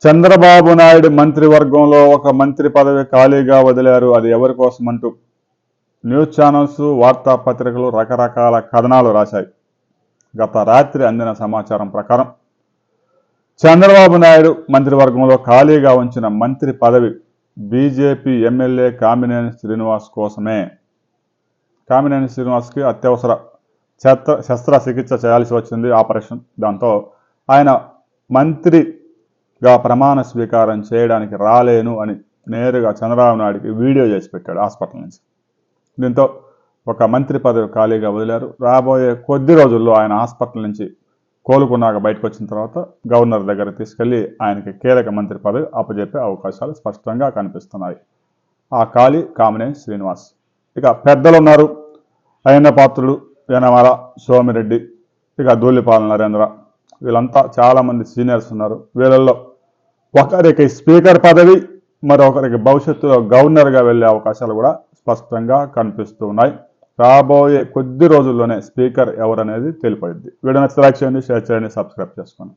చంద్రబాబు నాయుడు మంత్రివర్గంలో ఒక మంత్రి పదవి ఖాళీగా వదిలారు. అది ఎవరి కోసం అంటూ న్యూస్ ఛానల్స్, వార్తాపత్రికలు రకరకాల కథనాలు రాశాయి. గత రాత్రి అందిన సమాచారం ప్రకారం చంద్రబాబు నాయుడు మంత్రివర్గంలో ఖాళీగా ఉంచిన మంత్రి పదవి బీజేపీ ఎమ్మెల్యే కామినేని శ్రీనివాస్ కోసమే. కామినేని శ్రీనివాస్కి అత్యవసర శస్త్రచికిత్స చేయాల్సి వచ్చింది, ఆపరేషన్. దాంతో ఆయన మంత్రిగా ప్రమాణ స్వీకారం చేయడానికి రాలేను అని నేరుగా చంద్రబాబు నాయుడికి వీడియో చేసి పెట్టాడు హాస్పిటల్ నుంచి. దీంతో ఒక మంత్రి పదవి ఖాళీగా వదిలారు. రాబోయే కొద్ది రోజుల్లో ఆయన హాస్పిటల్ నుంచి కోలుకున్నాక బయటకు వచ్చిన తర్వాత గవర్నర్ దగ్గరికి తీసుకెళ్లి ఆయనకి కీలక మంత్రి పదవి అప్పచెప్పే అవకాశాలు స్పష్టంగా కనిపిస్తున్నాయి. ఆ ఖాళీ కామినేని శ్రీనివాస్. ఇక పెద్దలు ఉన్నారు, అయ్యన్న పాత్రుడు, యనమల సోమిరెడ్డి, ఇక ధూళిపాల నరేంద్ర, వీళ్ళంతా చాలామంది సీనియర్స్ ఉన్నారు. వీళ్ళల్లో ఒకరికి స్పీకర్ పదవి, మరొకరికి భవిష్యత్తులో గవర్నర్గా వెళ్ళే అవకాశాలు కూడా స్పష్టంగా కనిపిస్తున్నాయి. రాబోయే కొద్ది రోజుల్లోనే స్పీకర్ ఎవరనేది తెలిపోయింది. వీడియో నచ్చితే లైక్ చేయండి, షేర్ చేయండి, సబ్స్క్రైబ్ చేసుకోండి.